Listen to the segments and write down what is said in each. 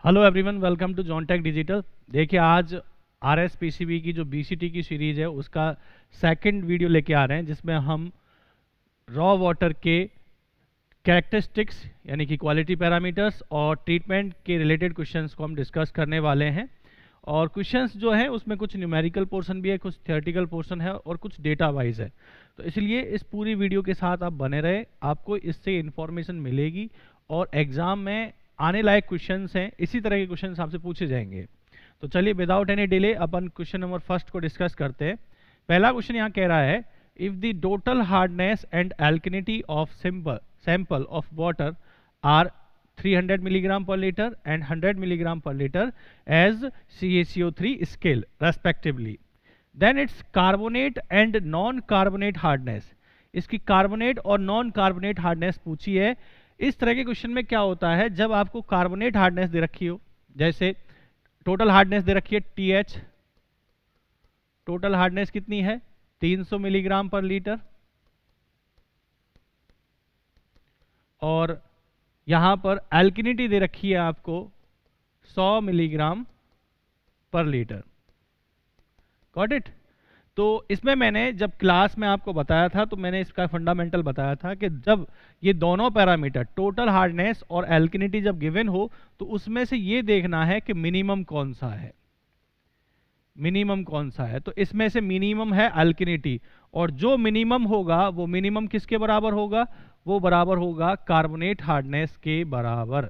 Hello everyone, welcome to जॉनटेक digital. देखिए, आज RS-PCB की जो BCT की सीरीज़ है उसका सेकंड वीडियो लेके आ रहे हैं, जिसमें हम रॉ वाटर के कैरेक्टरिस्टिक्स यानी कि क्वालिटी पैरामीटर्स और ट्रीटमेंट के रिलेटेड क्वेश्चंस को हम डिस्कस करने वाले हैं। और क्वेश्चंस जो हैं उसमें कुछ न्यूमेरिकल पोर्शन भी है, कुछ थियोरेटिकल पोर्शन है और कुछ डेटा वाइज है। तो इसलिए इस पूरी वीडियो के साथ आप बने रहे, आपको इससे इंफॉर्मेशन मिलेगी और एग्जाम में आने लायक क्वेश्चंस हैं, इसी तरह के क्वेश्चंस आपसे पूछे जाएंगे। तो चलिए विदाउट एनी डिले अपन क्वेश्चन नंबर फर्स्ट को डिस्कस करते हैं। पहला क्वेश्चन यहाँ कह रहा है, if the total hardness and alkalinity of sample of water are 300 milligram per liter and 100 milligram per liter as CaCO3 scale respectively, then its carbonate and non-carbonate hardness, इसकी carbonate और non carbonate hardness पूछी है। इस तरह के question में क्या होता है, जब आपको कार्बोनेट हार्डनेस दे रखी हो, जैसे टोटल हार्डनेस दे रखी है TH, टोटल हार्डनेस कितनी है 300 मिलीग्राम पर लीटर, और यहां पर एल्किनिटी दे रखी है आपको 100 milligram per litre. Got it. तो इसमें मैंने जब क्लास में आपको बताया था तो मैंने इसका फंडामेंटल बताया था कि जब ये दोनों पैरामीटर टोटल हार्डनेस और एल्किनिटी जब गिवन हो तो उसमें से ये देखना है कि मिनिमम कौन सा है, मिनिमम कौन सा है। तो इसमें से मिनिमम है एल्किनिटी, और जो मिनिमम होगा वो मिनिमम किसके बराबर होगा, वो बराबर होगा कार्बोनेट हार्डनेस के बराबर।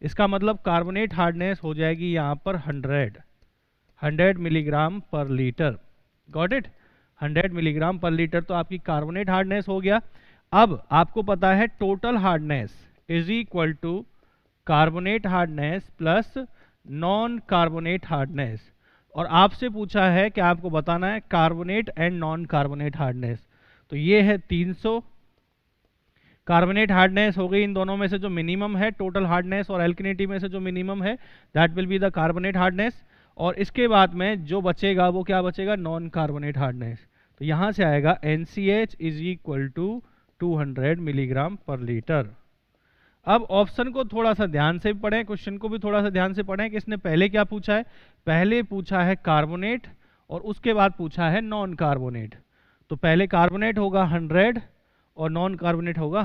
इसका मतलब कार्बोनेट हार्डनेस हो जाएगी यहां पर 100 milligram per litre. Got it. 100 milligram per litre तो आपकी कार्बोनेट हार्डनेस हो गया। अब आपको पता है total hardness is equal to carbonate hardness plus non carbonate hardness, और आपसे पूछा है कि आपको बताना है carbonate and non carbonate hardness. तो ये है 300, कार्बोनेट हार्डनेस हो गई इन दोनों में से जो मिनिमम है, टोटल हार्डनेस और एल्किनिटी में से जो मिनिमम है that will be the carbonate hardness, और इसके बाद में जो बचेगा वो क्या बचेगा, नॉन कार्बोनेट हार्डनेस। तो यहां से आएगा NCH is equal to 200 milligram per litre. अब ऑप्शन को थोड़ा सा ध्यान से पढ़ें, क्वेश्चन को भी थोड़ा सा ध्यान से पढ़ें कि इसने पहले क्या पूछा है। पहले पूछा है कार्बोनेट और उसके बाद पूछा है नॉन कार्बोनेट। तो पहले कार्बोनेट होगा 100 और नॉन कार्बोनेट होगा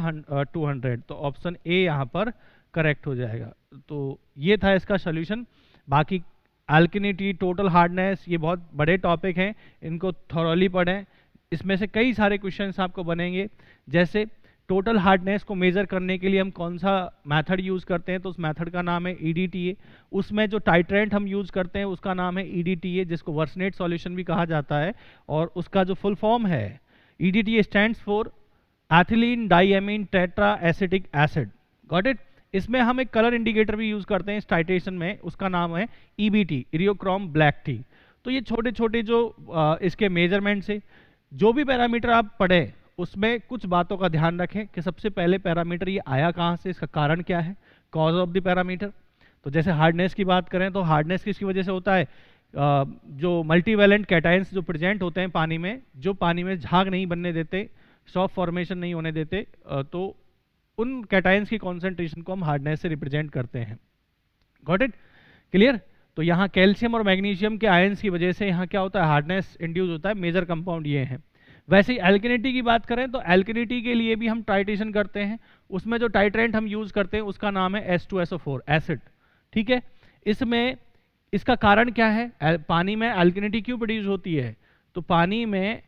200, तो ऑप्शन ए यहाँ पर करेक्ट हो जाएगा। तो ये था इसका सोल्यूशन। बाकी एल्किनिटी, टोटल हार्डनेस, ये बहुत बड़े टॉपिक हैं, इनको थॉरली पढ़ें। इसमें से कई सारे क्वेश्चंस आपको बनेंगे। जैसे टोटल हार्डनेस को मेजर करने के लिए हम कौन सा मेथड यूज करते हैं, तो उस मेथड का नाम है EDTA। उसमें जो टाइट्रेंट हम यूज करते हैं उसका नाम है EDTA, जिसको वर्सनेट सॉल्यूशन भी कहा जाता है, और उसका जो फुल फॉर्म है EDTA stands for ethylene diamine tetra acetic acid. Got it. इसमें हम एक कलर इंडिकेटर भी यूज करते हैं इस टाइट्रेशन में, उसका नाम है EBT, इरियोक्रोम ब्लैक टी। तो ये छोटे छोटे जो इसके मेजरमेंट्स है, जो भी पैरामीटर आप पढ़ें उसमें कुछ बातों का ध्यान रखें कि सबसे पहले पैरामीटर ये आया कहाँ से, इसका कारण क्या है, कॉज ऑफ द पैरामीटर। तो जैसे हार्डनेस की बात करें तो हार्डनेस किसकी वजह से होता है, जो मल्टीवैलेंट कैटायंस जो प्रेजेंट होते हैं पानी में, जो पानी में झाग नहीं बनने देते, सॉफ्ट फॉर्मेशन नहीं होने देते, तो उन कैटायंस की कॉन्सेंट्रेशन को हम हार्डनेस से रिप्रेजेंट करते हैं। Got it, clear. तो यहाँ कैल्शियम और मैग्नीशियम के आयंस की वजह से यहाँ क्या होता है, हार्डनेस इंड्यूस होता है। मेजर कंपाउंड ये हैं। वैसे ही एल्किनिटी की बात करें तो एल्किनिटी के लिए भी हम टाइट्रेशन करते हैं। उसमें जो टाइट्रेंट हम यूज करते हैं उसका नाम है H2SO4 एसिड। ठीक है। इसमें इसका कारण क्या है, पानी में एल्किनिटी क्यों प्रोड्यूस होती है, तो पानी में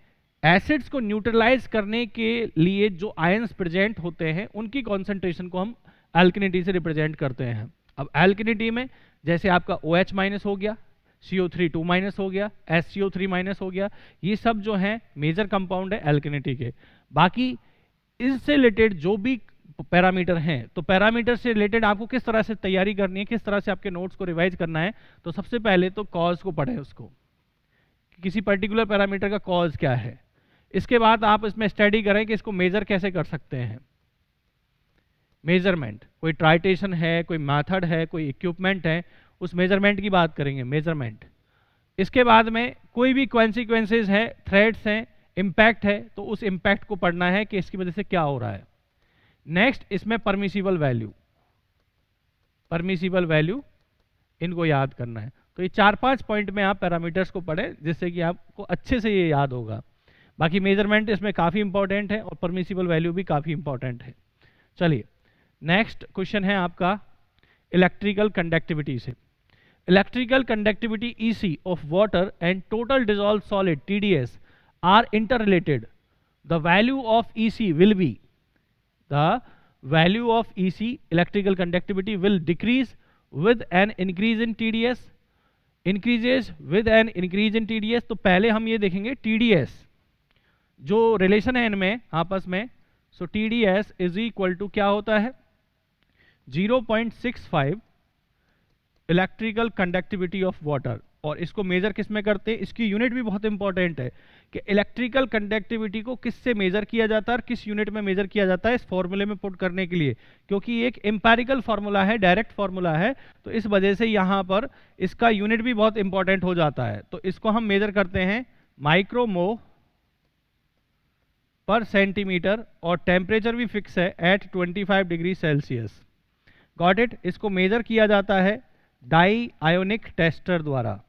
एसिड्स को न्यूट्रलाइज करने के लिए जो आयंस प्रेजेंट होते हैं उनकी कॉन्सेंट्रेशन को हम एल्किनिटी से रिप्रेजेंट करते हैं। अब एल्किनिटी में जैसे आपका OH माइनस हो गया, CO3 2 माइनस हो गया, SCO3 माइनस हो गया, ये सब जो हैं मेजर कंपाउंड है एल्किनिटी के। बाकी इससे रिलेटेड जो भी पैरामीटर हैं, तो पैरामीटर से रिलेटेड आपको किस तरह से तैयारी करनी है, किस तरह से आपके नोट्स को रिवाइज करना है, तो सबसे पहले तो कॉज को पढ़ें, उसको किसी पर्टिकुलर पैरामीटर का कॉज क्या है। इसके बाद आप इसमें स्टडी करें कि इसको मेजर कैसे कर सकते हैं। मेजरमेंट, कोई ट्राइटेशन है, कोई मेथड है, कोई इक्विपमेंट है, उस मेजरमेंट की बात करेंगे, मेजरमेंट। इसके बाद में कोई भी कॉन्सिक्वेंसेज है, थ्रेट्स हैं, इम्पैक्ट है, तो उस इम्पैक्ट को पढ़ना है कि इसकी वजह से क्या हो रहा है। नेक्स्ट इसमें परमिसिबल वैल्यू, परमिसिबल वैल्यू इनको याद करना है। तो ये 4-5 पॉइंट में आप पैरामीटर्स को पढ़ें जिससे कि आपको अच्छे से ये याद होगा। बाकी मेजरमेंट इसमें काफ़ी इंपॉर्टेंट है और परमिसिबल वैल्यू भी काफ़ी इंपॉर्टेंट है। चलिए नेक्स्ट क्वेश्चन है आपका इलेक्ट्रिकल कंडक्टिविटी से। Electrical conductivity EC of water and total dissolved solid TDS are interrelated. The value of EC will be, the value of EC electrical conductivity will decrease with an increase in TDS, increases with an increase in TDS। तो पहले हम ये देखेंगे TDS जो relation है इनमें आपस में। सो TDS इज इक्वल टू क्या होता है 0.65 इलेक्ट्रिकल कंडक्टिविटी ऑफ वाटर। और इसको मेजर किस में करते हैं, इसकी यूनिट भी बहुत इंपॉर्टेंट है कि इलेक्ट्रिकल कंडक्टिविटी को किससे मेजर किया जाता है और किस यूनिट में मेजर किया जाता है इस फॉर्मूले में पुट करने के लिए, क्योंकि एक एम्पेरिकल फार्मूला है, डायरेक्ट फार्मूला है, तो इस वजह से यहाँ पर इसका यूनिट भी बहुत इंपॉर्टेंट हो जाता है। तो इसको हम मेजर करते हैं माइक्रोमो पर सेंटीमीटर और टेम्परेचर भी फिक्स है at 25 degree Celsius. Got it. इसको मेजर किया जाता है डाई आयोनिक टेस्टर द्वारा,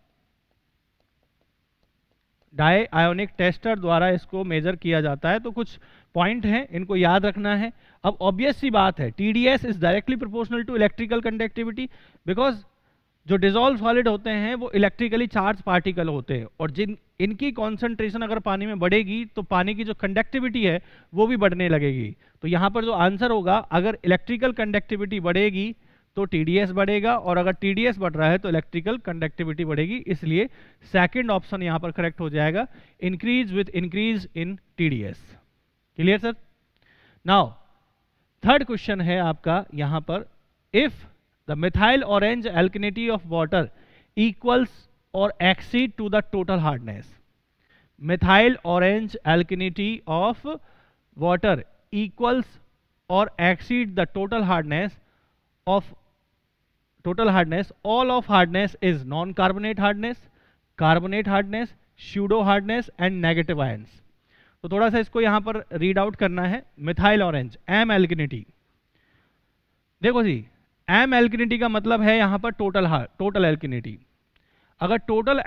डाई आयोनिक टेस्टर द्वारा इसको मेजर किया जाता है। तो कुछ पॉइंट हैं इनको याद रखना है। अब ऑब्वियस सी बात है TDS is directly proportional to electrical conductivity, because जो डिसॉल्व सॉलिड होते हैं वो इलेक्ट्रिकली चार्ज पार्टिकल होते हैं और जिन इनकी कॉन्सेंट्रेशन अगर पानी में बढ़ेगी तो पानी की जो कंडक्टिविटी है वो भी बढ़ने लगेगी। तो यहाँ पर जो आंसर होगा, अगर इलेक्ट्रिकल कंडक्टिविटी बढ़ेगी तो TDS बढ़ेगा और अगर TDS बढ़ रहा है तो इलेक्ट्रिकल कंडक्टिविटी बढ़ेगी, इसलिए सेकंड ऑप्शन यहाँ पर करेक्ट हो जाएगा, increase with increase in TDS। Clear sir. Now third question है आपका यहाँ पर, if the methyl orange alkalinity of water equals or exceed to the total hardness, methyl orange alkalinity of water equals or exceed the total hardness, all of hardness is non-carbonate hardness, carbonate hardness, pseudo hardness and negative ions। तो थोड़ा सा इसको यहाँ पर read out करना है। Methyl orange M alkalinity, देखो जी M alkalinity का मतलब है यहाँ पर टोटल एल्किनिटी। अगर टोटल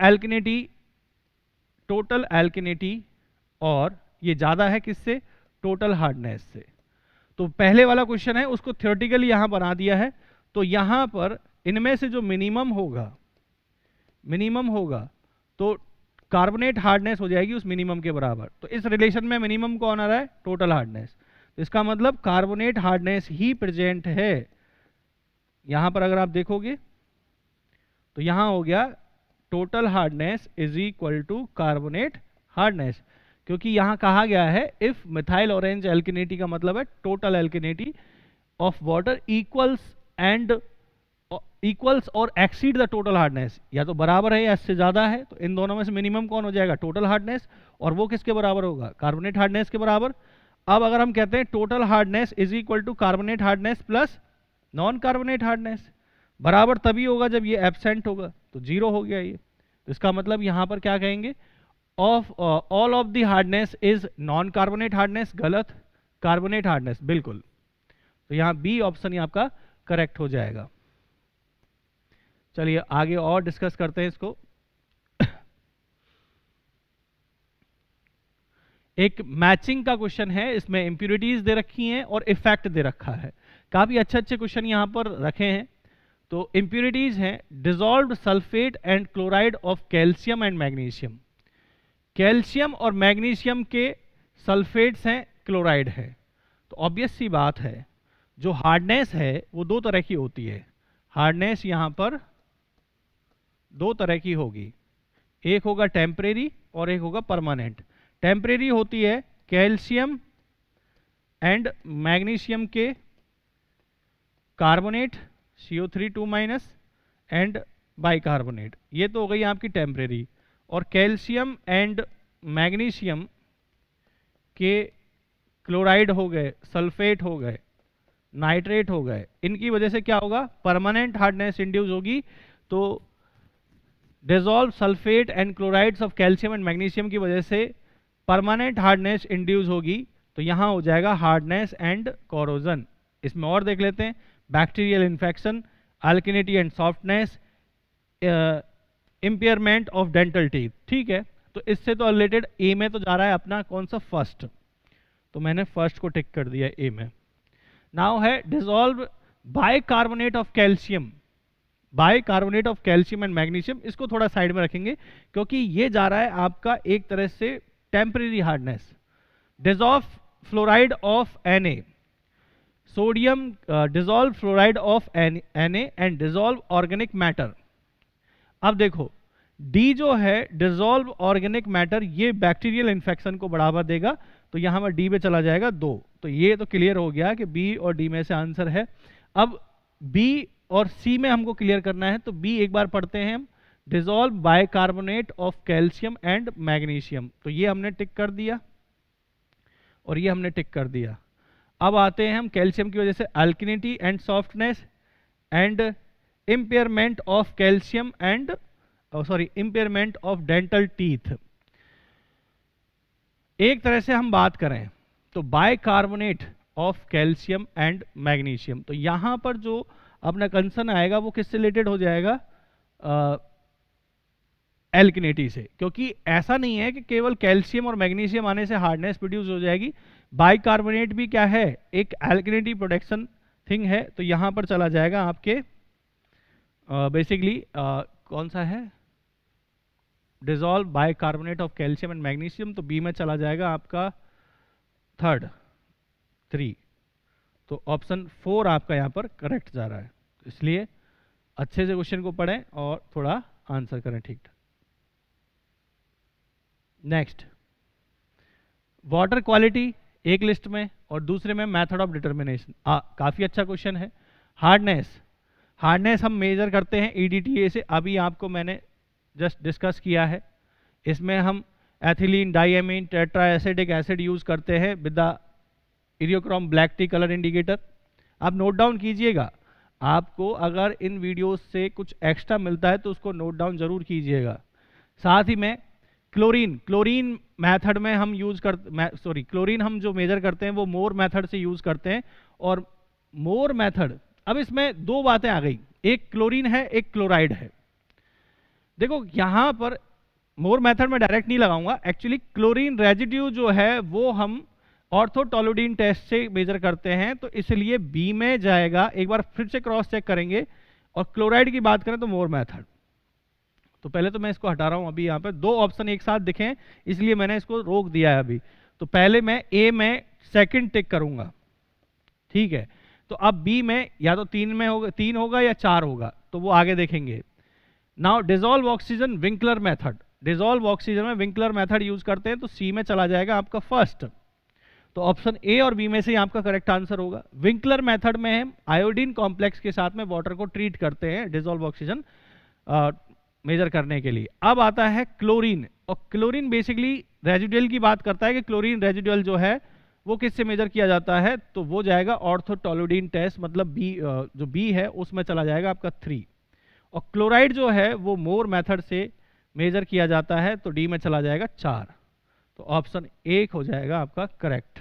एल्किनिटी और ये ज़्यादा है किससे, टोटल हार्डनेस से। तो पहले वाला क्वेश्चन है उसको थ्योरेटिकली यहाँ बना दिया है। तो यहाँ पर इनमें से जो मिनिमम होगा तो कार्बोनेट हार्डनेस हो जाएगी उस मिनिमम के बराबर। तो इस रिलेशन में मिनिमम कौन आ रहा है, टोटल हार्डनेस। तो इसका मतलब कार्बोनेट हार्डनेस ही प्रेजेंट है। यहां पर अगर आप देखोगे तो यहां हो गया total hardness is equal to carbonate hardness, क्योंकि यहां कहा गया है इफ मिथाइल ऑरेंज एल्किनिटी का मतलब है total alkalinity of water equals और एक्सीड द टोटल हार्डनेस, या तो बराबर है या इससे ज्यादा है। तो इन दोनों में से मिनिमम कौन हो जाएगा, टोटल हार्डनेस, और वो किसके बराबर होगा, कार्बोनेट हार्डनेस के बराबर। अब अगर हम कहते हैं total hardness is equal to carbonate hardness plus non carbonate hardness, बराबर तभी होगा जब ये एब्सेंट होगा, तो जीरो हो गया ये। तो इसका मतलब यहां पर क्या कहेंगे, all of the hardness is non carbonate hardness, गलत, कार्बोनेट हार्डनेस बिल्कुल। तो यहां बी ऑप्शन ही आपका करेक्ट हो जाएगा। चलिए आगे और डिस्कस करते हैं इसको। एक मैचिंग का क्वेश्चन है, इसमें इंप्यूरिटीज दे रखी हैं और इफेक्ट दे रखा है। काफी अच्छे क्वेश्चन यहां पर रखे हैं। तो इंप्यूरिटीज हैं dissolved sulphate and chloride of calcium and magnesium. Calcium और मैग्नीशियम के सल्फेट्स हैं, क्लोराइड है। तो ऑब्वियस सी बात है जो हार्डनेस है वो दो तरह की होती है। हार्डनेस यहां पर दो तरह की होगी, एक होगा टेम्परेरी और एक होगा परमानेंट। टेम्परेरी होती है कैल्शियम एंड मैग्नीशियम के कार्बोनेट CO3 2- एंड बाइकार्बोनेट, ये तो हो गई आपकी टेम्परेरी। और कैल्शियम एंड मैग्नीशियम के क्लोराइड हो गए, सल्फेट हो गए, नाइट्रेट हो गए, इनकी वजह से क्या होगा, परमानेंट हार्डनेस इंड्यूस होगी। तो dissolve sulphate and chlorides of calcium and magnesium की वजह से परमानेंट हार्डनेस इंड्यूस होगी। तो यहां हो जाएगा हार्डनेस एंड कोरोजन। इसमें और देख लेते हैं, bacterial infection, alkalinity and softness, impairment of dental teeth, ठीक है। तो इससे तो रिलेटेड ए में तो जा रहा है अपना कौन सा, फर्स्ट, तो मैंने फर्स्ट को टिक कर दिया ए में। नाउ है dissolve bicarbonate of calcium, bicarbonate of calcium and magnesium, इसको थोड़ा साइड में रखेंगे क्योंकि ये जा रहा है आपका एक तरह से temporary hardness. Dissolve fluoride of Na, sodium dissolve fluoride of Na and dissolve organic matter. अब देखो डी जो है डिसॉल्व ऑर्गेनिक मैटर, ये बैक्टीरियल इन्फेक्शन को बढ़ावा देगा, तो यहां पर डी पे चला जाएगा 2। तो ये तो क्लियर हो गया कि बी और डी में से आंसर है। अब बी और सी में हमको क्लियर करना है, तो बी एक बार पढ़ते हैं हम, dissolve bicarbonate of calcium and magnesium, तो ये हमने टिक कर दिया और ये हमने टिक कर दिया। अब आते हैं हम कैल्शियम की वजह से alkalinity and softness and impairment of calcium and impairment of dental teeth. एक तरह से हम बात करें तो bicarbonate of calcium and magnesium, तो यहां पर जो अपना कंसर्न आएगा वो किससे रिलेटेड हो जाएगा, एल्किनिटी से, क्योंकि ऐसा नहीं है कि केवल कैल्शियम और मैग्नीशियम आने से हार्डनेस प्रोड्यूस हो जाएगी, बाइकार्बोनेट भी क्या है, एक एल्किनिटी प्रोडक्शन थिंग है। तो यहां पर चला जाएगा आपके बेसिकली कौन सा है, dissolve bicarbonate of calcium and magnesium, तो बी में चला जाएगा आपका थर्ड 3, तो ऑप्शन 4 आपका यहां पर करेक्ट जा रहा है। तो इसलिए अच्छे से क्वेश्चन को पढ़ें और थोड़ा आंसर करें ठीक ठाक। नेक्स्ट, वाटर क्वालिटी एक लिस्ट में और दूसरे में मेथड ऑफ डिटर्मिनेशन, काफी अच्छा क्वेश्चन है। हार्डनेस हम मेजर करते हैं EDTA से, अभी आपको मैंने जस्ट डिस्कस किया है। इसमें हम ethylene diamine tetra acidic acid use करते हैं with the Eriochrome black T colour indicator. आप नोट डाउन कीजिएगा, आपको अगर इन वीडियोस से कुछ एक्स्ट्रा मिलता है तो उसको नोट डाउन जरूर कीजिएगा। साथ ही में क्लोरीन मेथड में हम क्लोरीन हम जो मेजर करते हैं वो मोर मेथड से यूज करते हैं। और मोर मेथड, अब इसमें 2 बातें आ गई, एक क्लोरीन है एक क्लोराइड है। देखो यहां पर मोर मेथड में डायरेक्ट नहीं लगाऊंगा, एक्चुअली क्लोरीन रेजिड्यू जो है वो हम ऑर्थोटोलुडीन टेस्ट से मेजर करते हैं, तो इसलिए बी में जाएगा। एक बार फिर से क्रॉस चेक करेंगे। और क्लोराइड की बात करें तो मोर मेथड, तो पहले तो मैं इसको हटा रहा हूं, अभी यहां पर 2 ऑप्शन एक साथ दिखें इसलिए मैंने इसको रोक दिया है अभी। तो पहले मैं ए में सेकंड टिक करूंगा, ठीक है। तो अब बी में या तो 3 होगा या 4 होगा, तो वो आगे देखेंगे। Now dissolve oxygen Winkler method, dissolve oxygen में विंकलर मेथड यूज करते हैं, तो सी में चला जाएगा आपका फर्स्ट। तो ऑप्शन ए और बी में से आपका करेक्ट आंसर होगा। विंकलर मेथड में हम आयोडीन कॉम्प्लेक्स के साथ में वाटर को ट्रीट करते हैं डिसॉल्व ऑक्सीजन मेजर करने के लिए। अब आता है क्लोरीन, और क्लोरीन बेसिकली रेजिडुअल की बात करता है कि क्लोरीन रेजिडुअल जो है वो किससे मेजर किया जाता है, तो वो जाएगा ऑर्थोटोलुडीन टेस्ट, मतलब बी, जो बी है उसमें चला जाएगा आपका 3। और क्लोराइड जो है वो मोर मेथड से मेजर किया जाता है, तो डी में चला जाएगा 4। तो ऑप्शन 1 हो जाएगा आपका करेक्ट।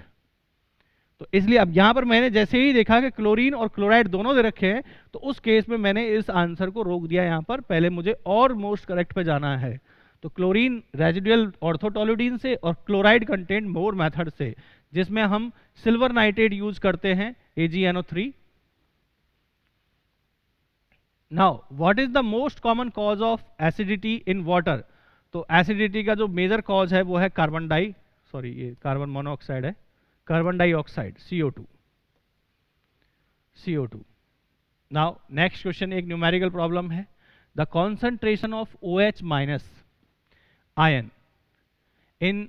तो इसलिए अब यहां पर मैंने जैसे ही देखा कि क्लोरीन और क्लोराइड दोनों दे रखे हैं, तो उस केस में मैंने इस आंसर को रोक दिया यहां पर, पहले मुझे और मोस्ट करेक्ट पे जाना है। तो क्लोरीन रेजिडुअल ऑर्थोटोलुडीन से और क्लोराइड कंटेंट मोर मेथड से, जिसमें हम सिल्वर नाइट्रेट यूज करते हैं AgNO3। Now what is the most common cause of acidity in water, तो एसिडिटी का जो मेजर कॉज है वो है ये कार्बन मोनोऑक्साइड है, carbon dioxide CO2। Now next question एक न्यूमेरिकल प्रॉब्लम है। The concentration of OH minus ion in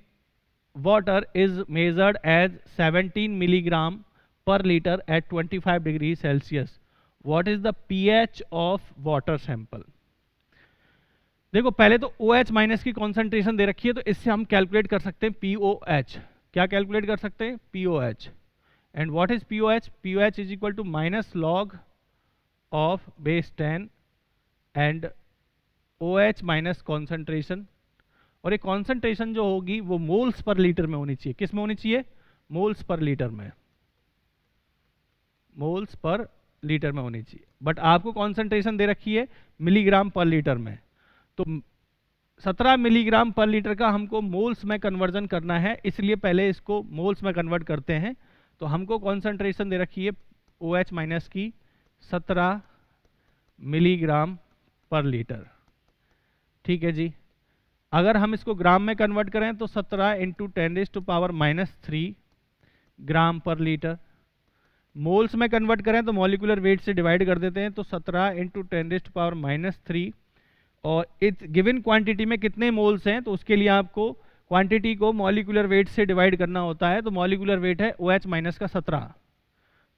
water is measured as 17 milligram per litre at 25 degree Celsius. What is the pH of water sample. देखो पहले तो OH minus की concentration दे रखी है, तो इससे हम कैलकुलेट कर सकते हैं POH। क्या कैलकुलेट कर सकते हैं, POH। And what is POH, POH is equal to minus log of base 10 and OH minus concentration. और ये कॉन्सेंट्रेशन जो होगी वो मोल्स पर लीटर में होनी चाहिए। किस में होनी चाहिए, मोल्स पर लीटर में, मोल्स पर लीटर में होनी चाहिए, बट आपको कॉन्सेंट्रेशन दे रखी है मिलीग्राम पर लीटर में, तो 17 मिलीग्राम पर लीटर का हमको मोल्स में कन्वर्जन करना है, इसलिए पहले इसको मोल्स में कन्वर्ट करते हैं। तो हमको कॉन्सेंट्रेशन दे रखी है OH माइनस की 17 मिलीग्राम पर लीटर। ठीक है जी, अगर हम इसको ग्राम में कन्वर्ट करें तो 17 इंटू 10⁻³ ग्राम पर लीटर। मोल्स में कन्वर्ट करें तो मॉलिक्यूलर वेट से डिवाइड कर देते हैं, तो 17 इंटू 10⁻³ और इस गिवन क्वांटिटी में कितने मोल्स हैं, तो उसके लिए आपको क्वांटिटी को मॉलिक्यूलर वेट से डिवाइड करना होता है। तो मॉलिक्यूलर वेट है OH माइनस का 17,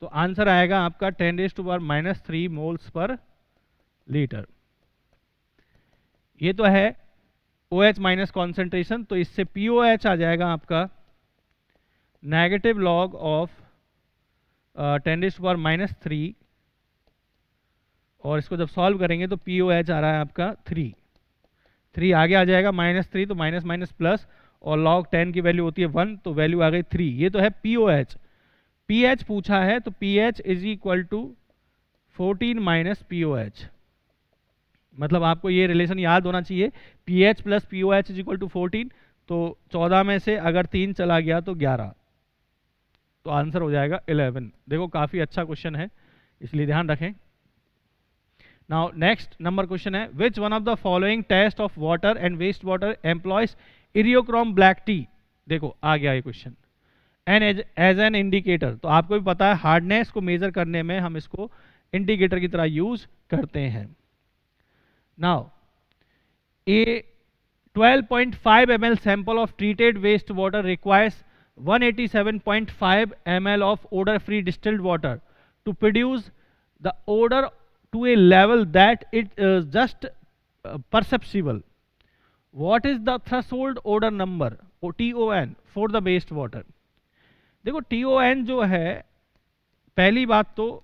तो आंसर आएगा आपका 10⁻³ मोल्स पर लीटर। ये तो है OH माइनस कॉन्सेंट्रेशन, तो इससे POH आ जाएगा आपका नेगेटिव लॉग ऑफ 10⁻³ और इसको जब सॉल्व करेंगे तो POH आ रहा है आपका 3 आगे आ जाएगा -3, तो माइनस माइनस प्लस, और log 10 की वैल्यू होती है 1, तो वैल्यू आ गई 3। ये तो है POH। pH पूछा है, तो pH is equal to 14 minus POH, मतलब आपको ये रिलेशन याद होना चाहिए, pH plus POH is equal to 14, तो 14 में से अगर 3 चला गया तो 11, तो आंसर हो जाएगा 11। देखो काफ़ी अच्छा क्वेश्चन है, इसलिए ध्यान रखें। नाउ नेक्स्ट नंबर क्वेश्चन है, which one of the following test of water and waste water employs eriochrome black T. देखो आ गया ये question, an as an indicator, तो आपको भी पता है हार्डनेस को मेजर करने में हम इसको इंडिकेटर की तरह यूज करते हैं। Now A 12.5 ml sample of treated wastewater requires 187.5 ml of odor-free distilled water to produce the odor to a level that it is just perceptible. What is the threshold odor number or TON for the wastewater? देखो TON जो है, पहली बात तो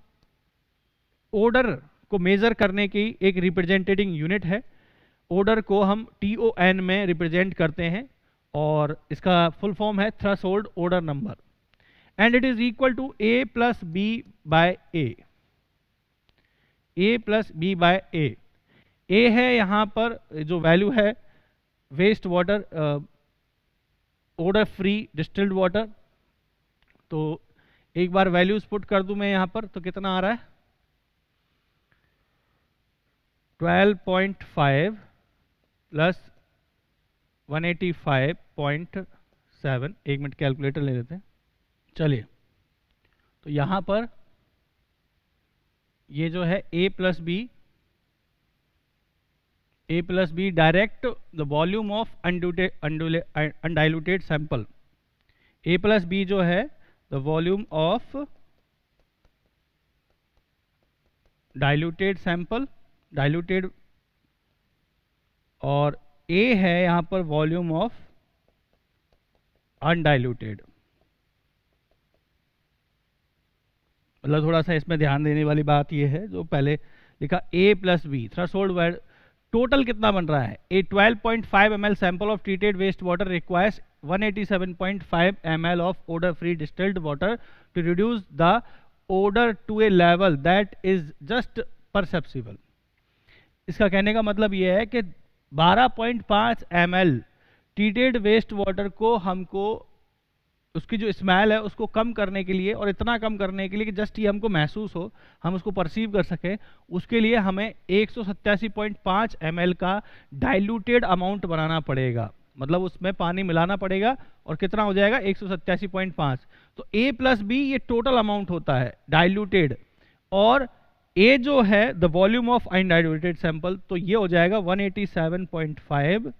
order को major करने की एक रिप्रेजेंटेटिंग यूनिट है। ओडर को हम TON में रिप्रेजेंट करते हैं और इसका फुल फॉर्म है threshold odour number, and it is equal to A plus B by A। A plus B by A। A है यहाँ पर जो वैल्यू है waste water odour free distilled water, तो एक बार वैल्यूज पुट कर दूं मैं यहाँ पर, तो कितना आ रहा है 12.5 प्लस 185.7। एक मिनट कैलकुलेटर ले लेते हैं। चलिए, तो यहाँ पर ये जो है A plus B direct the volume of undiluted sample. A plus B जो है the volume of diluted sample, diluted, और A है यहां पर वॉल्यूम ऑफ अनडाइल्यूटेड। मतलब थोड़ा सा इसमें ध्यान देने वाली बात यह है, जो पहले लिखा A plus B threshold, total कितना बन रहा है, a 12.5 ml sample of treated waste water requires 187.5 ml of odour free distilled water to reduce the odour to a level that is just perceptible. इसका कहने का मतलब यह है कि 12.5 ml ट्रीटेड वेस्ट वाटर को हमको उसकी जो स्मेल है उसको कम करने के लिए, और इतना कम करने के लिए कि जस्ट ये हमको महसूस हो, हम उसको परसीव कर सकें, उसके लिए हमें 187.5 ml का डाइल्यूटेड अमाउंट बनाना पड़ेगा। मतलब उसमें पानी मिलाना पड़ेगा, और कितना हो जाएगा 187.5। तो A प्लस बी ये टोटल अमाउंट होता है डाइल्यूटेड, और A जो है the volume of undiluted sample, तो ये हो जाएगा 187.5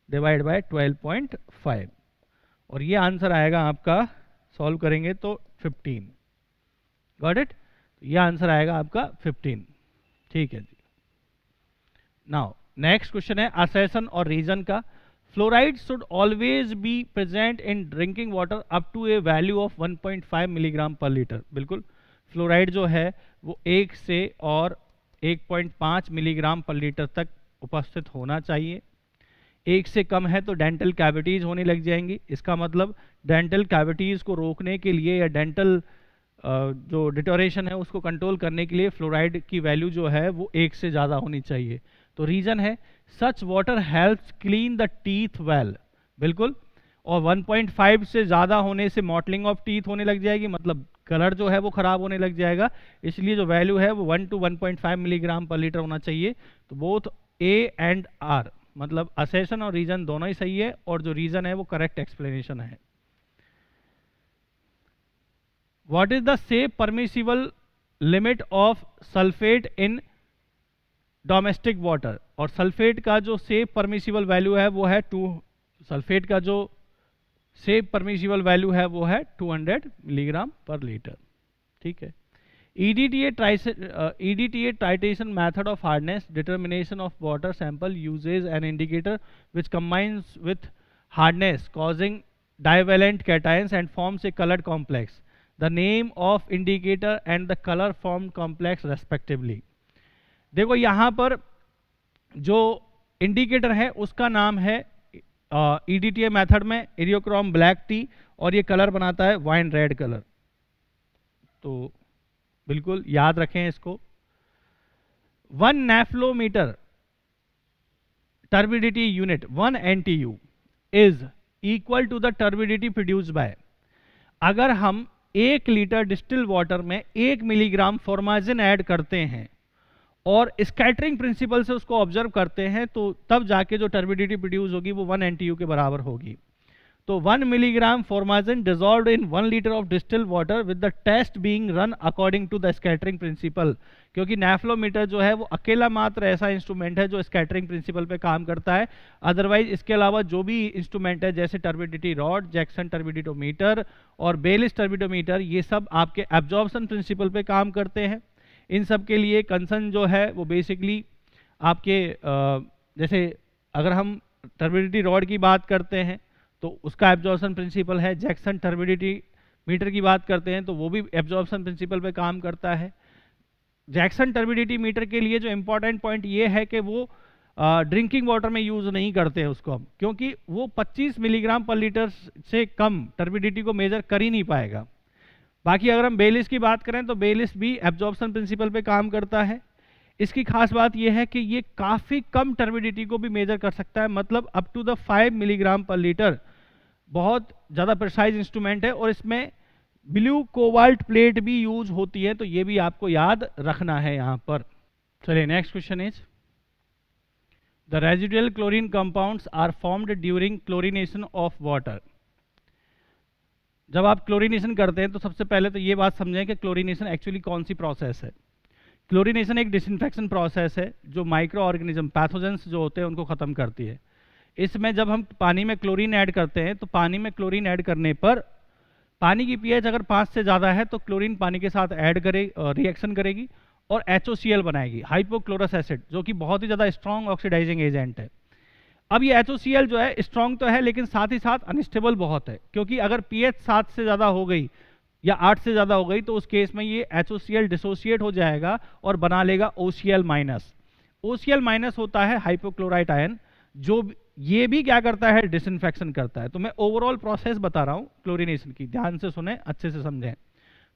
डिवाइड बाय 12.5, और ये आंसर आएगा आपका, सॉल्व करेंगे तो 15। Got it? ये आंसर आएगा आपका 15। ठीक है जी। नाउ नेक्स्ट क्वेश्चन है असर्शन और रीजन का। Fluoride should always be present in drinking water up to a value of 1.5 milligram per litre. बिल्कुल, फ्लोराइड जो है वो 1 से और 1.5 मिलीग्राम पर लीटर तक उपस्थित होना चाहिए। 1 से कम है तो डेंटल कैविटीज होने लग जाएंगी। इसका मतलब डेंटल कैविटीज को रोकने के लिए या डेंटल जो डिटोरेशन है उसको कंट्रोल करने के लिए फ्लोराइड की वैल्यू जो है वो 1 से ज़्यादा होनी चाहिए। तो रीज़न है सच water helps clean the teeth well, बिल्कुल। और 1.5 से ज़्यादा होने से मॉटलिंग ऑफ टीथ होने लग जाएगी, मतलब कलर जो है वो ख़राब होने लग जाएगा। इसलिए जो वैल्यू है वो 1 to 1.5 मिलीग्राम पर लीटर होना चाहिए। तो बोथ ए एंड आर, मतलब असेशन और रीजन दोनों ही सही है, और जो रीजन है वो करेक्ट एक्सप्लेनेशन है। What is the safe permissible limit of sulphate in domestic water? और सल्फेट का जो सेफ परमिसिबल वैल्यू है वो है सल्फेट का जो सेफ परमिसिबल वैल्यू है वो है 200 मिलीग्राम पर लीटर, ठीक है। EDTA titration method of hardness determination of water sample uses an indicator which combines with hardness causing divalent cations and forms a colored complex. The name of indicator and the color formed complex respectively. देखो यहाँ पर जो indicator है उसका नाम है EDTA method में Eriochrome black T, और ये कलर बनाता है वाइन रेड कलर। तो बिल्कुल याद रखें इसको। 1 nephelometer turbidity unit 1 NTU is equal to the turbidity produced by, अगर हम 1 लीटर डिस्टिल वाटर में 1 मिलीग्राम फॉर्माजिन ऐड करते हैं और स्कैटरिंग प्रिंसिपल से उसको ऑब्जर्व करते हैं, तो तब जाके जो टर्बिडिटी प्रोड्यूस होगी वो 1 NTU के बराबर होगी। तो 1 milligram formazin dissolved in 1 litre of distil water with the test being run according to the scattering principle, क्योंकि नेफ्लोमीटर जो है वो अकेला मात्र ऐसा इंस्ट्रूमेंट है जो स्कैटरिंग प्रिंसिपल पे काम करता है। अदरवाइज इसके अलावा जो भी इंस्ट्रूमेंट है जैसे टर्बिडिटी रॉड, जैक्सन टर्बिडिटोमीटर और बेलिस टर्बिडोमीटर, ये सब आपके एब्जॉर्प्शन प्रिंसिपल पे काम करते हैं। इन सब के लिए कंसर्न जो है वो बेसिकली आपके जैसे अगर हम टर्बिडिटी रॉड की बात करते हैं तो उसका एब्जॉर्प्शन प्रिंसिपल है, जैक्सन टर्बिडिटी मीटर की बात करते हैं तो वो भी एब्जॉर्प्शन प्रिंसिपल पे काम करता है। जैक्सन टर्बिडिटी मीटर के लिए जो इंपॉर्टेंट पॉइंट ये है कि वो ड्रिंकिंग वाटर में यूज नहीं करते हैं उसको हम, क्योंकि वो 25 मिलीग्राम पर लीटर से कम टर्बिडिटी को मेजर कर ही नहीं पाएगा। बाकी अगर हम बेलिस की बात करें तो बेलिस भी एब्जॉर्प्शन प्रिंसिपल पे काम करता है। इसकी खास बात यह है कि ये काफ़ी कम टर्बिडिटी को भी मेजर कर सकता है, मतलब up to the 5 milligram per litre. बहुत ज़्यादा प्रिसाइज इंस्ट्रूमेंट है और इसमें ब्लू कोबाल्ट प्लेट भी यूज होती है, तो ये भी आपको याद रखना है यहाँ पर। चलिए next question is the residual chlorine compounds are formed during chlorination of water. जब आप क्लोरीनेशन करते हैं तो सबसे पहले तो ये बात समझें कि क्लोरीनेशन एक्चुअली कौन सी प्रोसेस है। क्लोरीनेशन एक डिसइंफेक्शन प्रोसेस है जो माइक्रो ऑर्गेनिज्म पैथोजेंस जो होते हैं उनको ख़त्म करती है। इसमें जब हम पानी में क्लोरीन ऐड करते हैं तो पानी में क्लोरीन ऐड करने पर पानी की पीएच अगर 5 से ज़्यादा है तो क्लोरीन पानी के साथ ऐड रिएक्शन करेगी और HOCl बनाएगी, हाइपोक्लोरस एसिड, जो कि बहुत ही ज़्यादा स्ट्रॉन्ग ऑक्सीडाइजिंग एजेंट है। अब ये HOCl जो है स्ट्रॉन्ग तो है लेकिन साथ ही साथ अनस्टेबल बहुत है, क्योंकि अगर पीएच 7 से ज़्यादा हो गई या 8 से ज़्यादा हो गई तो उस केस में ये HOCl डिसोसिएट हो जाएगा और बना लेगा OCl माइनस। OCl माइनस होता है हाइपोक्लोराइट आयन, जो ये भी क्या करता है, डिसइंफेक्शन करता है। तो मैं ओवरऑल प्रोसेस बता रहा हूँ क्लोरीनेशन की, ध्यान से सुने, अच्छे से समझें।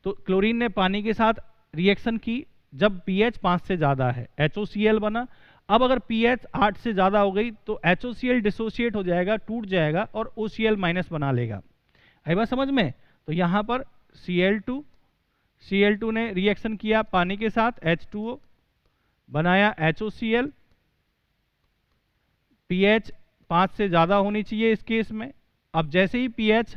तो क्लोरीन ने पानी के साथ रिएक्शन की जब पीएच 5 से ज़्यादा है, HOCl बना। अब अगर पीएच 8 से ज़्यादा हो गई तो HOCl डिसोसिएट हो जाएगा, टूट जाएगा और OCl माइनस बना लेगा। आई बात समझ में? तो यहाँ पर Cl2 ने रिएक्शन किया पानी के साथ, H2O बनाया HOCl, पीएच 5 से ज़्यादा होनी चाहिए इस केस में। अब जैसे ही पीएच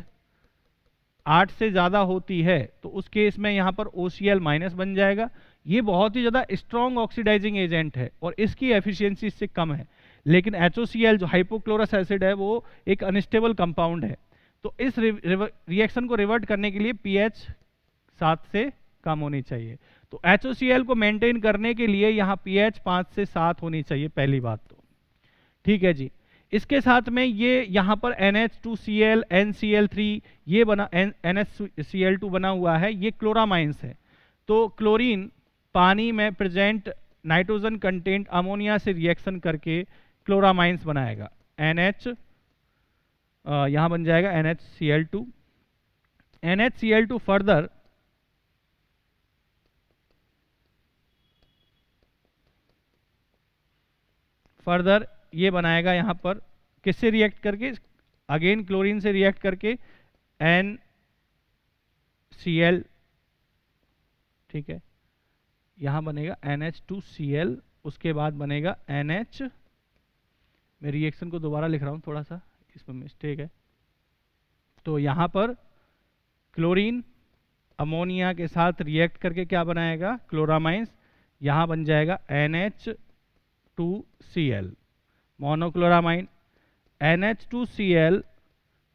8 से ज़्यादा होती है तो उस केस में यहाँ पर OCl माइनस बन जाएगा। ये बहुत ही ज़्यादा स्ट्रॉन्ग ऑक्सीडाइजिंग एजेंट है और इसकी एफिशिएंसी इससे कम है, लेकिन HOCl जो हाइपोक्लोरस एसिड है वो एक अनस्टेबल कंपाउंड है। तो इस रिएक्शन को रिवर्ट करने के लिए पीएच 7 से कम होनी चाहिए। तो HOCl को मेंटेन करने के लिए यहाँ पीएच 5 से 7 होनी चाहिए, पहली बात तो ठीक है जी। इसके साथ में ये यहाँ पर NH2Cl, NCl3 ये बना, NaCl2 बना हुआ है, ये क्लोरामाइंस है। तो क्लोरीन पानी में प्रेजेंट नाइट्रोजन कंटेंट अमोनिया से रिएक्शन करके क्लोरामाइंस बनाएगा। यहाँ बन जाएगा NaCl2। NaCl2 फर्दर फर्दर ये बनाएगा यहाँ पर किससे रिएक्ट करके, अगेन क्लोरीन से रिएक्ट करके NCl, ठीक है, यहाँ बनेगा NH2Cl, उसके बाद बनेगा NH, मैं रिएक्शन को दोबारा लिख रहा हूँ, थोड़ा सा इसमें मिस्टेक है। तो यहाँ पर क्लोरीन अमोनिया के साथ रिएक्ट करके क्या बनाएगा, क्लोरामाइंस, यहाँ बन जाएगा NH2Cl, मोनोक्लोरामाइन। NH2Cl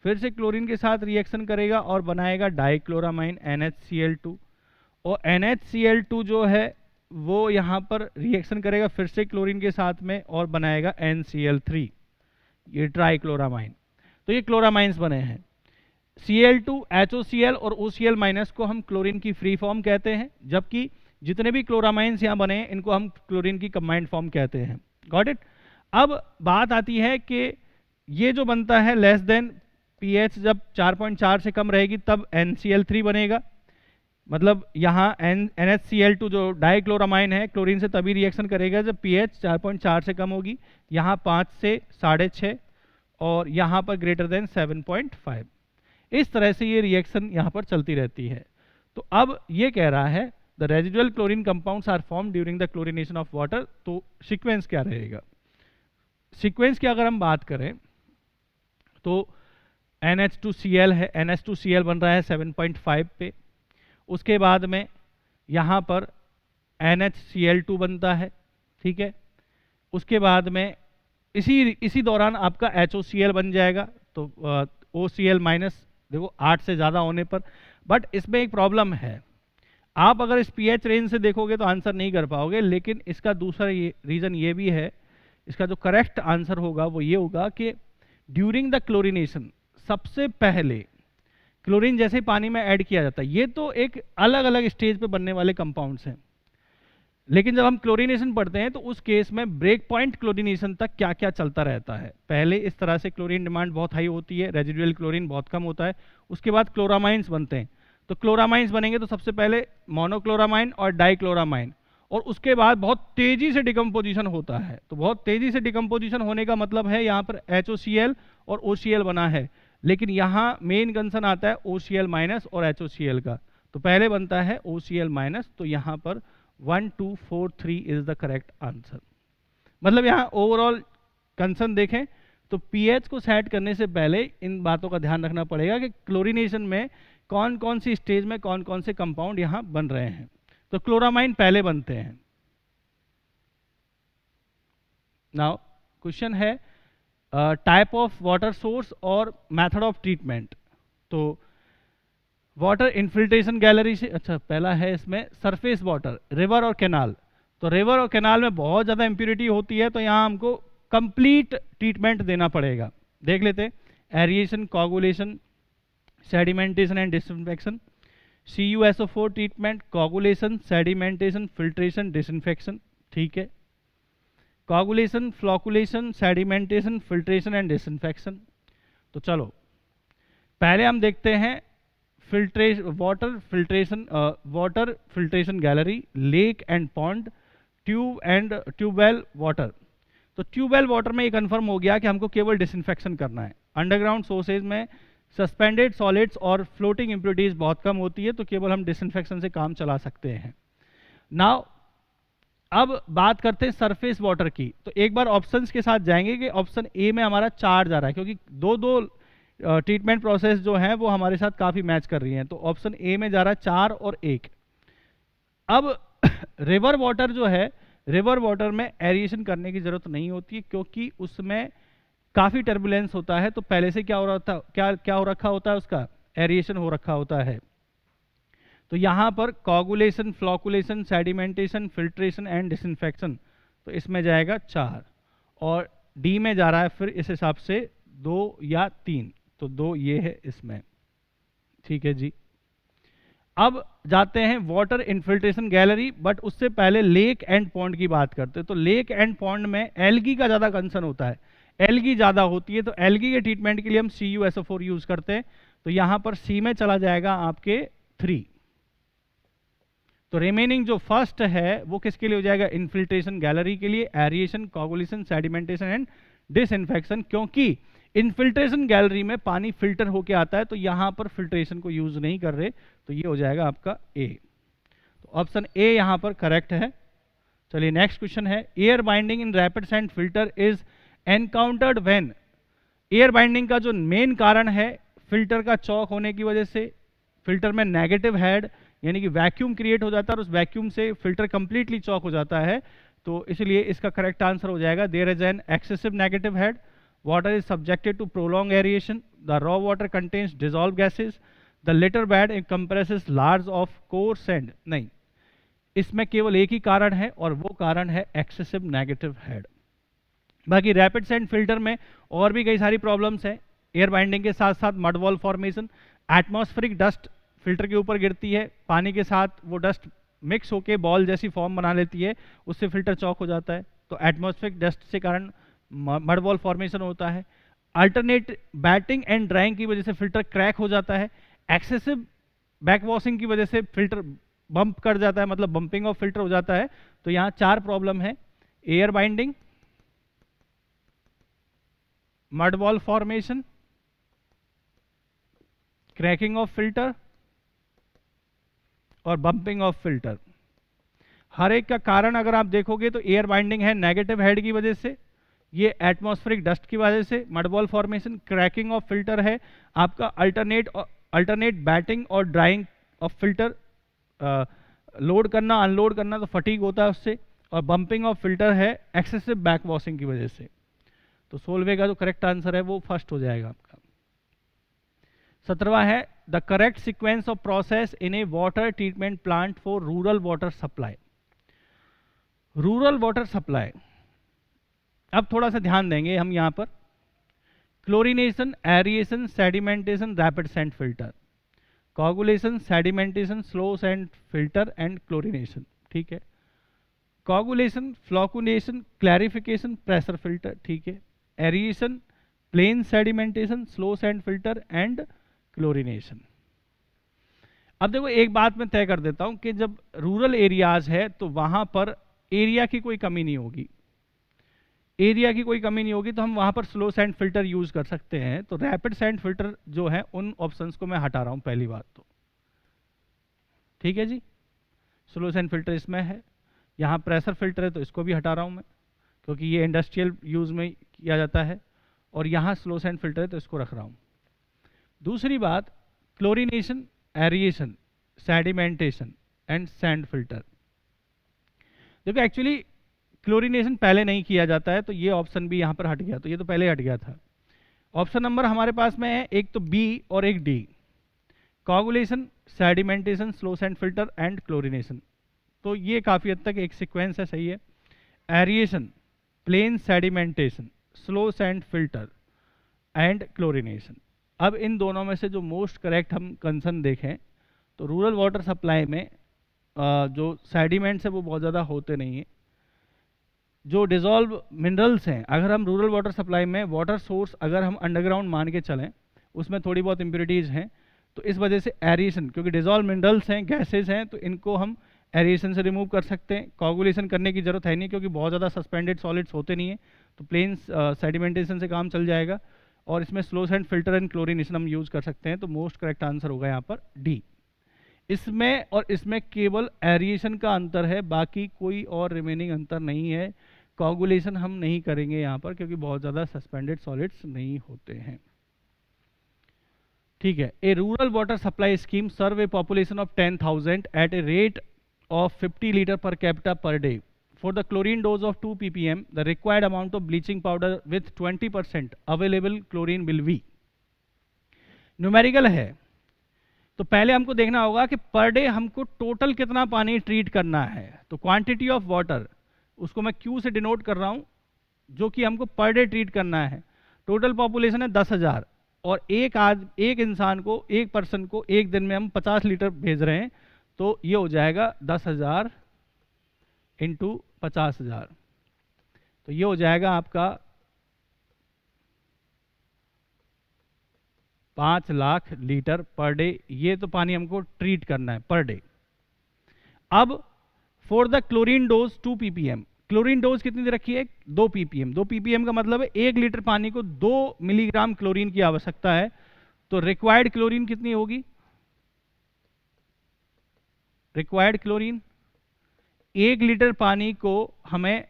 फिर से क्लोरीन के साथ रिएक्शन करेगा और बनाएगा डाइक्लोरामाइन NHCl2, और NHCl2 जो है वो यहाँ पर रिएक्शन करेगा फिर से क्लोरीन के साथ में और बनाएगा NCl3, ये ट्राइक्लोरामाइन। तो ये क्लोरामाइंस बने हैं। Cl2, HOCl और OCl माइनस को हम क्लोरीन की फ्री फॉर्म कहते हैं, जबकि जितने भी क्लोरामाइंस यहाँ बने हैं इनको हम क्लोरीन की कंबाइंड फॉर्म कहते हैं। Got it. अब बात आती है कि ये जो बनता है लेस देन pH जब 4.4 से कम रहेगी तब NCl3 बनेगा, मतलब यहाँ NHCl2 जो डाइक्लोरामाइन है क्लोरीन से तभी रिएक्शन करेगा जब pH 4.4 से कम होगी, यहाँ 5 से 6.5 और यहाँ पर ग्रेटर देन 7.5। इस तरह से ये रिएक्शन यहाँ पर चलती रहती है। तो अब ये कह रहा है the residual chlorine compounds are form during the chlorination of water. तो सीक्वेंस क्या रहेगा, सीक्वेंस की अगर हम बात करें तो NH2Cl है, NH2Cl बन रहा है 7.5 पे, उसके बाद में यहाँ पर NHCl2 बनता है, ठीक है, उसके बाद में इसी दौरान आपका HOCl बन जाएगा, तो OCl माइनस, देखो 8 से ज़्यादा होने पर। बट इसमें एक प्रॉब्लम है, आप अगर इस pH रेंज से देखोगे तो आंसर नहीं कर पाओगे, लेकिन इसका दूसरा रीज़न ये भी है, इसका जो करेक्ट आंसर होगा वो ये होगा कि ड्यूरिंग द क्लोरीनेशन सबसे पहले क्लोरीन जैसे पानी में ऐड किया जाता है, ये तो एक अलग अलग स्टेज पे बनने वाले कंपाउंड्स हैं, लेकिन जब हम क्लोरीनेशन पढ़ते हैं तो उस केस में ब्रेक पॉइंट क्लोरीनेशन तक क्या क्या चलता रहता है। पहले इस तरह से क्लोरीन डिमांड बहुत हाई होती है, रेजिडुअल क्लोरीन बहुत कम होता है, उसके बाद क्लोरामाइंस बनते हैं। तो क्लोरामाइंस बनेंगे तो सबसे पहले मोनोक्लोरामाइन और डाइक्लोरामाइन, और उसके बाद बहुत तेजी से डिकम्पोजिशन होता है। तो बहुत तेजी से डिकम्पोजिशन होने का मतलब है यहाँ पर HOCl और OCl बना है, लेकिन यहाँ मेन कंसर्न आता है OCl माइनस और HOCl का। तो पहले बनता है OCl माइनस, तो यहाँ पर 1 2 4 3 इज द करेक्ट आंसर। मतलब यहाँ ओवरऑल कंसर्न देखें तो pH को सेट करने से पहले इन बातों का ध्यान रखना पड़ेगा कि क्लोरीनेशन में कौन कौन सी स्टेज में कौन कौन से कंपाउंड यहाँ बन रहे हैं। तो क्लोरामाइन पहले बनते हैं। नाउ क्वेश्चन है टाइप ऑफ वाटर सोर्स और मेथड ऑफ ट्रीटमेंट। तो वाटर इन्फिल्ट्रेशन गैलरी से, अच्छा पहला है इसमें सरफेस वाटर, रिवर और कैनाल। तो रिवर और कैनाल में बहुत ज़्यादा इम्प्योरिटी होती है, तो यहाँ हमको कंप्लीट ट्रीटमेंट देना पड़ेगा। देख लेते हैं, aeration, coagulation, sedimentation and disinfection, CuSO4 treatment, coagulation, sedimentation, filtration, disinfection, ठीक है, coagulation, flocculation, sedimentation, filtration and disinfection. तो चलो पहले हम देखते हैं water filtration gallery, lake and pond, tubewell water. तो ट्यूबवेल वाटर में ये कंफर्म हो गया कि हमको केवल डिसइंफेक्शन करना है। अंडरग्राउंड सोर्सेज में सस्पेंडेड सॉलिड्स और फ्लोटिंग इम्प्योरिटीज बहुत कम होती है, तो केवल हम डिसइंफेक्शन से काम चला सकते हैं। नाउ अब बात करते हैं सरफेस वाटर की। तो एक बार ऑप्शंस के साथ जाएंगे कि ऑप्शन ए में हमारा 4 जा रहा है, क्योंकि दो ट्रीटमेंट प्रोसेस जो है वो हमारे साथ काफ़ी मैच कर रही हैं। तो ऑप्शन ए में जा रहा है 4 और 1। अब रिवर वाटर जो है, रिवर वाटर में एरिएशन करने की ज़रूरत नहीं होती है, क्योंकि उसमें काफ़ी टर्बुलेंस होता है। तो पहले से क्या हो रहा था, क्या हो रखा होता है, उसका एरिएशन हो रखा होता है। तो यहाँ पर coagulation, flocculation, sedimentation, filtration and disinfection, तो इसमें जाएगा 4, और डी में जा रहा है फिर इस हिसाब से 2 या 3, तो 2 ये है इसमें, ठीक है जी। अब जाते हैं वाटर इन्फिल्ट्रेशन गैलरी, बट उससे पहले लेक एंड पॉन्ड की बात करते हैं। तो लेक एंड पॉन्ड में एल्गी का ज़्यादा कंसर्न होता है, एल्गी ज़्यादा होती है, तो एल्गी के ट्रीटमेंट के लिए हम CuSO4 यूज़ करते हैं। तो यहाँ पर सी में चला जाएगा आपके 3। तो रिमेनिंग जो फर्स्ट है वो किसके लिए हो जाएगा, इन्फिल्ट्रेशन गैलरी के लिए, aeration, coagulation, sedimentation and disinfection, क्योंकि इन्फिल्ट्रेशन गैलरी में पानी फिल्टर होके आता है, तो यहां पर फिल्ट्रेशन को यूज नहीं कर रहे, तो ये हो जाएगा आपका ए। तो ऑप्शन ए यहां पर करेक्ट है। चलिए नेक्स्ट क्वेश्चन है, air binding in rapid sand filter is encountered when. Air binding का जो मेन कारण है फिल्टर का चौक होने की वजह से, फिल्टर में नेगेटिव हेड यानी कि वैक्यूम क्रिएट हो जाता है और उस वैक्यूम से फिल्टर कंप्लीटली चौक हो जाता है, तो इसलिए इसका करेक्ट आंसर हो जाएगा there is an excessive negative head, water is subjected to prolong aeration, the raw water contents dissolve gases, the litter bed compresses large of core sand. नहीं, इसमें केवल एक ही कारण है और वो कारण है एक्सेसिव नेगेटिव हेड। बाकी रैपिड सैंड फिल्टर में और भी कई सारी प्रॉब्लम्स हैं, एयर बाइंडिंग के साथ साथ mud wall formation, atmospheric dust filter के ऊपर गिरती है, पानी के साथ वो डस्ट मिक्स होके बॉल जैसी फॉर्म बना लेती है, उससे फिल्टर चौक हो जाता है, तो एटमॉस्फेरिक डस्ट से कारण मड वॉल फॉर्मेशन होता है। अल्टरनेट बैटिंग एंड ड्राइंग की वजह से फिल्टर क्रैक हो जाता है, एक्सेसिव बैक वॉशिंग की वजह से फिल्टर बंप कर जाता है, मतलब बंपिंग ऑफ फिल्टर हो जाता है। तो यहाँ 4 प्रॉब्लम है, air binding, mud wall formation, cracking of filter और बंपिंग ऑफ फिल्टर। हर एक का कारण अगर आप देखोगे तो एयर बाइंडिंग है नेगेटिव हेड की वजह से, ये एटमॉस्फेरिक डस्ट की वजह से, mud wall formation, cracking of filter है आपका अल्टरनेट बैटिंग और ड्राइंग ऑफ फिल्टर, लोड करना अनलोड करना तो फटीग होता है उससे, और बंपिंग ऑफ फिल्टर है एक्सेसिव बैक वॉशिंग की वजह से। तो 16वें का जो करेक्ट आंसर है वो फर्स्ट हो जाएगा आपका। 17वां है, the correct sequence of process in A water treatment plant for rural water supply. Rural water supply, अब थोड़ा सा ध्यान देंगे हम यहां पर, chlorination, aeration, sedimentation, rapid sand filter, coagulation, sedimentation, slow sand filter and chlorination. ठीक है, कोगुलेशन, फ्लोकुनेशन, क्लैरिफिकेशन, प्रेशर फिल्टर। ठीक है, aeration, plain sedimentation, slow sand filter and chlorination. अब देखो एक बात मैं तय कर देता हूं कि जब रूरल एरियाज है तो वहां पर एरिया की कोई कमी नहीं होगी, एरिया की कोई कमी नहीं होगी, तो हम वहां पर स्लो सैंड फिल्टर यूज कर सकते हैं। तो रैपिड सैंड फिल्टर जो है उन ऑप्शंस को मैं हटा रहा हूं पहली बात तो। ठीक है जी, स्लो सैंड फिल्टर इसमें है, यहाँ प्रेशर फिल्टर है तो इसको भी हटा रहा हूँ मैं क्योंकि ये इंडस्ट्रियल यूज में किया जाता है, और यहाँ स्लो सैंड फिल्टर है तो इसको रख रहा हूँ। दूसरी बात, chlorination, aeration, sedimentation and sand filter. देखो एक्चुअली क्लोरिनेशन पहले नहीं किया जाता है, तो ये ऑप्शन भी यहाँ पर हट गया, तो ये तो पहले हट गया था। ऑप्शन नंबर हमारे पास में है एक तो बी और एक D, coagulation, sedimentation, slow sand filter and chlorination. तो ये काफ़ी हद तक एक सीक्वेंस है, सही है। Aeration, plain sedimentation, slow sand filter and chlorination. अब इन दोनों में से जो मोस्ट करेक्ट हम कंसर्न देखें तो रूरल वाटर सप्लाई में जो सेडिमेंट्स है वो बहुत ज़्यादा होते नहीं हैं, जो डिजॉल्व मिनरल्स हैं, अगर हम रूरल वाटर सप्लाई में वाटर सोर्स अगर हम अंडरग्राउंड मान के चलें उसमें थोड़ी बहुत इम्प्योरिटीज़ हैं, तो इस वजह से एरिएशन, क्योंकि डिजॉल्व मिनरल्स हैं, गैसेज हैं, तो इनको हम एरिएशन से रिमूव कर सकते हैं। कोगुलेशन करने की जरूरत है नहीं क्योंकि बहुत ज़्यादा सस्पेंडेड सॉलिड्स होते नहीं है, तो प्लेन सेडिमेंटेशन से काम चल जाएगा, और इसमें slow sand filter and chlorination हम यूज़ कर सकते हैं। तो मोस्ट करेक्ट आंसर होगा यहाँ पर डी। इसमें और इसमें केवल एरिएशन का अंतर है, बाकी कोई और रिमेनिंग अंतर नहीं है। कोगुलेशन हम नहीं करेंगे यहाँ पर क्योंकि बहुत ज़्यादा सस्पेंडेड सॉलिड्स नहीं होते हैं। ठीक है, a rural water supply scheme serve a population of 10,000 at a rate of 50 litre per capita per day. For the chlorine dose of 2 ppm, the required amount of bleaching powder with 20% available chlorine will be। Numerical है, तो पहले हमको देखना होगा कि पर day हमको total कितना पानी ट्रीट करना है। तो क्वांटिटी ऑफ वाटर, उसको मैं क्यू से डिनोट कर रहा हूं, जो कि हमको पर डे ट्रीट करना है। टोटल पॉपुलेशन है 10,000 और एक इंसान को, एक पर्सन को एक दिन में हम 50 लीटर भेज रहे हैं, तो ये हो जाएगा 10,000 इंटू 50,000, तो ये हो जाएगा आपका 5 लाख लीटर पर डे। ये तो पानी हमको ट्रीट करना है पर डे। अब for the chlorine dose 2 ppm, chlorine dose कितनी दे रखी है? 2 ppm। 2 ppm का मतलब है 1 लीटर पानी को 2 मिलीग्राम क्लोरीन की आवश्यकता है। तो रिक्वायर्ड क्लोरीन कितनी होगी? रिक्वायर्ड क्लोरीन 1 लीटर पानी को हमें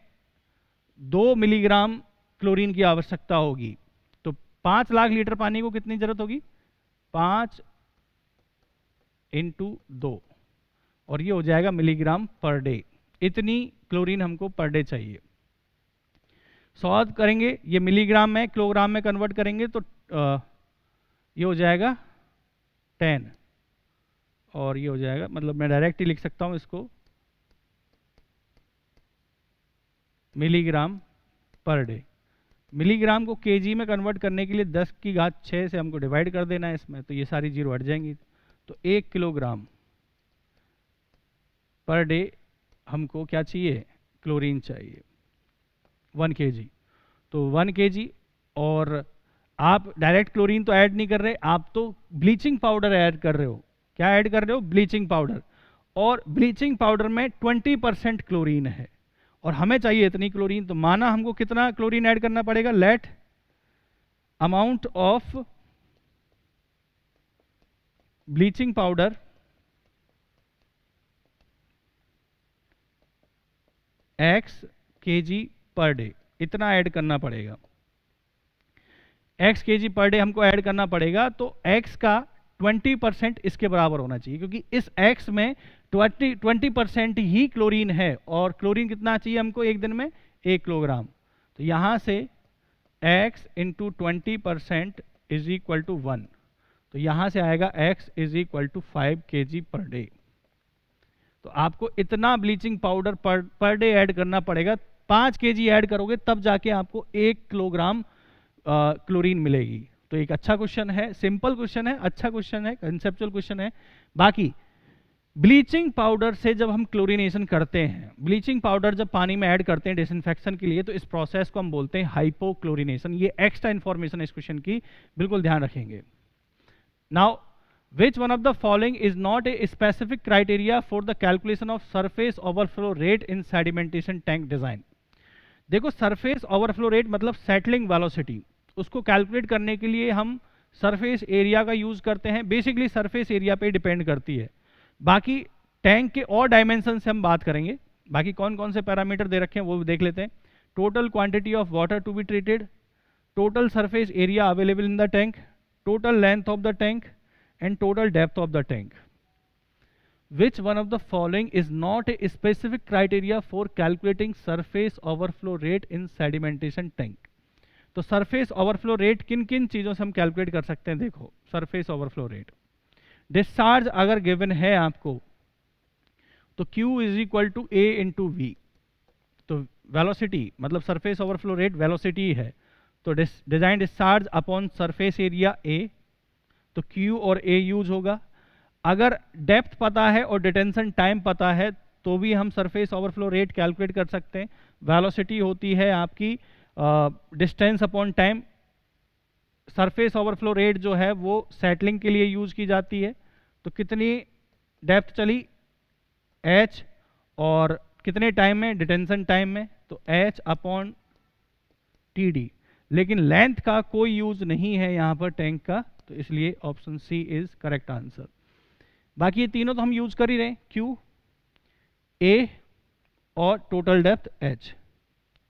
2 मिलीग्राम क्लोरीन की आवश्यकता होगी। तो 5 लाख लीटर पानी को कितनी जरूरत होगी? 5 × 2, और ये हो जाएगा मिलीग्राम पर डे। इतनी क्लोरीन हमको पर डे चाहिए। सॉल्व करेंगे, ये मिलीग्राम में किलोग्राम में कन्वर्ट करेंगे तो ये हो जाएगा 10, और ये हो जाएगा, मतलब मैं डायरेक्ट ही लिख सकता हूं इसको, मिलीग्राम पर डे। मिलीग्राम को केजी में कन्वर्ट करने के लिए 10⁶ से हमको डिवाइड कर देना है इसमें, तो ये सारी जीरो हट जाएंगी। तो 1 किलोग्राम पर डे हमको क्या चाहिए? क्लोरीन चाहिए 1 kg। तो 1 kg, और आप डायरेक्ट क्लोरीन तो ऐड नहीं कर रहे, आप तो ब्लीचिंग पाउडर ऐड कर रहे हो। क्या ऐड कर रहे हो? Bleaching powder. और ब्लीचिंग पाउडर में 20% क्लोरीन है, और हमें चाहिए इतनी क्लोरीन। तो माना हमको कितना क्लोरीन ऐड करना पड़ेगा? Let amount of bleaching powder x kg per day, इतना ऐड करना पड़ेगा। x kg पर डे हमको ऐड करना पड़ेगा। तो x का 20% इसके बराबर होना चाहिए, क्योंकि इस x में 20% ही क्लोरीन है, और क्लोरीन कितना चाहिए हमको एक दिन में? 1 किलोग्राम। तो यहां से x × 20% इज इक्वल टू 1। तो यहां से आएगा x is equal to 5 kg per day. तो आपको इतना bleaching powder per day add करना पड़ेगा। 5 kg ऐड करोगे तब जाके आपको 1 किलोग्राम क्लोरीन मिलेगी। तो एक अच्छा क्वेश्चन है, सिंपल क्वेश्चन है, अच्छा क्वेश्चन है, कंसेप्चुअल क्वेश्चन है। बाकी ब्लीचिंग पाउडर से जब हम क्लोरीनेशन करते हैं, ब्लीचिंग पाउडर जब पानी में ऐड करते हैं डिसइंफेक्शन के लिए, तो इस प्रोसेस को हम बोलते हैं हाइपोक्लोरीनेशन। ये एक्स्ट्रा इंफॉर्मेशन इस क्वेश्चन की, बिल्कुल ध्यान रखेंगे। Now which one of the following is not a specific criteria for the calculation of surface overflow rate in sedimentation tank design? देखो, सरफेस ओवरफ्लो रेट मतलब सेटलिंग वेलोसिटी, उसको कैलकुलेट करने के लिए हम सरफेस एरिया का यूज करते हैं। बेसिकली सरफेस एरिया पे डिपेंड करती है। बाकी टैंक के और डायमेंशन से हम बात करेंगे। बाकी कौन कौन से पैरामीटर दे रखे हैं वो भी देख लेते हैं। Total quantity of water to be treated, total surface area available in the tank, total length of the tank, and total depth of the tank. Which one of the following is not a specific criteria for calculating surface overflow rate in sedimentation tank? तो surface overflow rate किन किन चीज़ों से हम calculate कर सकते हैं? देखो, surface overflow rate, डिस्चार्ज अगर गिवन है आपको तो Q is equal to A × V। तो वेलोसिटी मतलब सरफेस ओवरफ्लो रेट वेलोसिटी है, तो design discharge upon surface area A, तो Q और A यूज होगा। अगर डेप्थ पता है और डिटेंशन टाइम पता है तो भी हम सरफेस ओवरफ्लो रेट कैलकुलेट कर सकते हैं। वेलोसिटी होती है आपकी distance upon time. Surface overflow rate जो है वो सेटलिंग के लिए यूज की जाती है। तो कितनी डेप्थ चली? h, और कितने टाइम में? डिटेंशन टाइम में, तो h अपॉन TD। लेकिन लेंथ का कोई यूज नहीं है यहाँ पर टैंक का, तो इसलिए option C is correct answer. बाकी ये तीनों तो हम यूज कर ही रहे हैं, Q, A और टोटल डेप्थ H।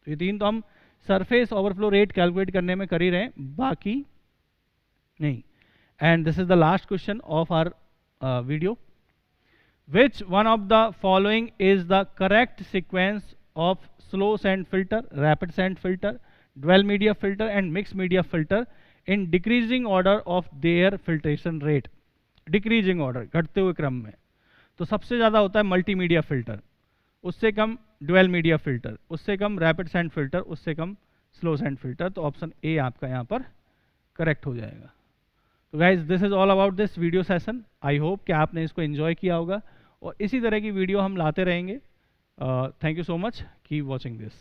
तो ये तीन तो हम सरफेस ओवरफ्लो रेट कैलकुलेट करने में कर ही रहे हैं, बाकी नहीं। And this is the last question of our video. Which one of the following is the correct sequence of slow sand filter, rapid sand filter, dual media filter and mix media filter in decreasing order of their filtration rate? Decreasing order, घटते हुए क्रम में। तो सबसे ज़्यादा होता है multimedia filter, उससे कम ड्वेल मीडिया फिल्टर, उससे कम रैपिड सैंड फिल्टर, उससे कम स्लो सैंड फिल्टर। तो ऑप्शन ए आपका यहाँ पर करेक्ट हो जाएगा। तो guys this is all about this video session. I hope कि आपने इसको एंजॉय किया होगा, और इसी तरह की वीडियो हम लाते रहेंगे। Thank you so much, keep watching this.